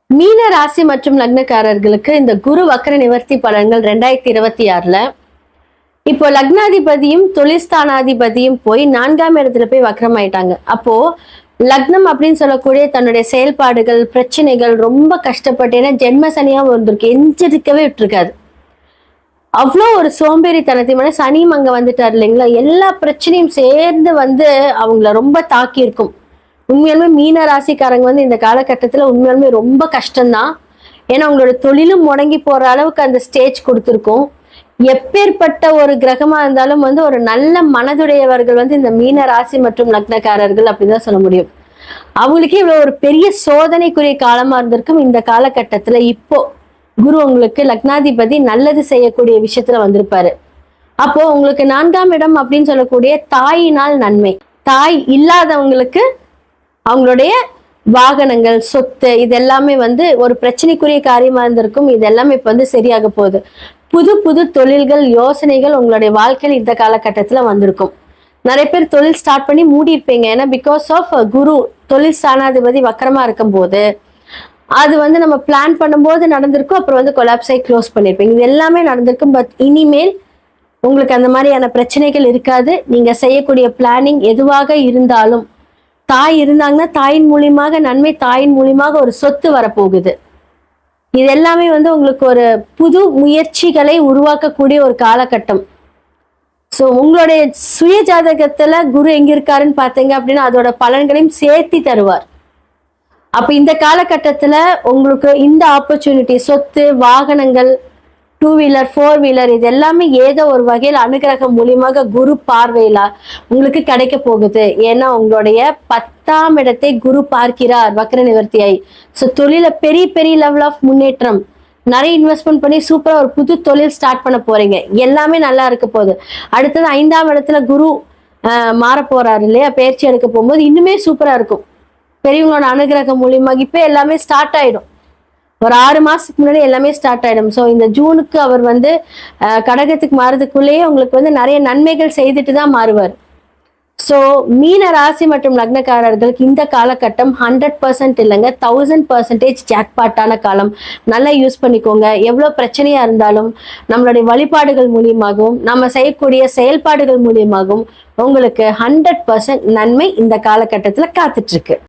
மீன ராசி மற்றும் லக்னக்காரர்களுக்கு இந்த குரு வக்கர நிவர்த்தி பலன்கள் 2026ல இப்போ லக்னாதிபதியும் தொழில்ஸ்தானாதிபதியும் போய் 4ஆம் இடத்துல போய் வக்கரமாயிட்டாங்க. அப்போ லக்னம் அப்படின்னு சொல்லக்கூடிய தன்னுடைய செயல்பாடுகள் பிரச்சனைகள் ரொம்ப கஷ்டப்பட்டு, ஏன்னா ஜென்ம சனியா வந்திருக்கு, எஞ்சிருக்கவே விட்டுருக்காது. அவ்வளோ ஒரு சோம்பேறித்தனத்தையுமான சனியும் அங்க வந்துட்டார் இல்லைங்களா, எல்லா பிரச்சனையும் சேர்ந்து வந்து அவங்கள ரொம்ப தாக்கி இருக்கும். உண்மையாலுமே மீன ராசிக்காரங்க வந்து இந்த காலகட்டத்துல உண்மையாலுமே ரொம்ப கஷ்டம்தான். ஏன்னா அவங்களோட தொழிலும் முடங்கி போற அளவுக்கு அந்த ஸ்டேஜ் கொடுத்துருக்கும். எப்பேற்பட்ட ஒரு கிரகமா இருந்தாலும் வந்து ஒரு நல்ல மனதுடையவர்கள் வந்து இந்த மீன ராசி மற்றும் லக்னக்காரர்கள் அப்படிதான் சொல்ல முடியும். அவங்களுக்கே இவ்வளவு ஒரு பெரிய சோதனைக்குரிய காலமா இருந்திருக்கும். இந்த காலகட்டத்துல இப்போ குரு உங்களுக்கு லக்னாதிபதி நல்லது செய்யக்கூடிய விஷயத்துல வந்திருப்பாரு. அப்போ உங்களுக்கு 4ஆம் இடம் அப்படின்னு சொல்லக்கூடிய தாயினால் நன்மை. தாய் இல்லாதவங்களுக்கு அவங்களுடைய வாகனங்கள் சொத்து இது எல்லாமே வந்து ஒரு பிரச்சனைக்குரிய காரியமா இருந்திருக்கும். இது எல்லாமே இப்ப வந்து சரியாக போகுது. புது புது தொழில்கள் யோசனைகள் உங்களுடைய வாழ்க்கையில் இந்த காலகட்டத்துல வந்திருக்கும். நிறைய பேர் தொழில் ஸ்டார்ட் பண்ணி மூடி இருப்பீங்க. ஏன்னா பிகாஸ் ஆஃப் குரு தொழில் ஸ்தானாதிபதி வக்கரமா இருக்கும் போது அது வந்து நம்ம பிளான் பண்ணும்போது நடந்திருக்கும். அப்புறம் வந்து கொலாப்ஸ் ஆகி க்ளோஸ் பண்ணிருப்பீங்க. இது எல்லாமே நடந்திருக்கும். பட் இனிமேல் உங்களுக்கு அந்த மாதிரியான பிரச்சனைகள் இருக்காது. நீங்க செய்யக்கூடிய பிளானிங் எதுவாக இருந்தாலும் தாய் இருந்தாங்கன்னா தாயின் மூலியமாக நன்மை, தாயின் மூலியமாக ஒரு சொத்து வரப்போகுது. இது எல்லாமே வந்து உங்களுக்கு ஒரு புது முயற்சிகளை உருவாக்கக்கூடிய ஒரு காலகட்டம். சோ உங்களுடைய சுய ஜாதகத்துல குரு எங்க இருக்காருன்னு பாத்தீங்க அப்படின்னா அதோட பலன்களையும் சேர்த்தி தருவார். அப்ப இந்த காலகட்டத்துல உங்களுக்கு இந்த ஆப்பர்ச்சுனிட்டி சொத்து வாகனங்கள் 2 வீலர் 4 வீலர் இது எல்லாமே ஏதோ ஒரு வகையில் அனுகிரகம் மூலியமாக குரு பார்வையில உங்களுக்கு கிடைக்க போகுது. ஏன்னா உங்களுடைய 10ஆம் இடத்தை குரு பார்க்கிறார் வக்கர நிவர்த்தியாய். சோ தொழில பெரிய பெரிய லெவல் ஆஃப் முன்னேற்றம், நிறைய இன்வெஸ்ட்மெண்ட் பண்ணி சூப்பரா ஒரு புது தொழில் ஸ்டார்ட் பண்ண போறீங்க. எல்லாமே நல்லா இருக்க போகுது. அடுத்தது 5ஆம் இடத்துல குரு மாற போறாரு இல்லையா, பயிற்சி எடுக்க போகும்போது இன்னுமே சூப்பரா இருக்கும். பெரியவங்களோட அனுகிரகம் மூலியமாக இப்ப எல்லாமே ஸ்டார்ட் ஆயிடும். ஒரு 6 மாசத்துக்கு முன்னாடி எல்லாமே ஸ்டார்ட் ஆயிடும். ஸோ இந்த ஜூனுக்கு அவர் வந்து கடகத்துக்கு மாறதுக்குள்ளேயே உங்களுக்கு வந்து நிறைய நன்மைகள் செய்துட்டு தான் மாறுவார். ஸோ மீன ராசி மற்றும் லக்னக்காரர்களுக்கு இந்த காலகட்டம் 100% இல்லைங்க, 1000% ஜாக்பாட்டான காலம். நல்லா யூஸ் பண்ணிக்கோங்க. எவ்வளோ பிரச்சனையா இருந்தாலும் நம்மளுடைய வழிபாடுகள் மூலியமாகவும் நம்ம செய்யக்கூடிய செயல்பாடுகள் மூலியமாகவும் உங்களுக்கு 100% நன்மை இந்த காலகட்டத்தில் காத்துட்டு இருக்கு.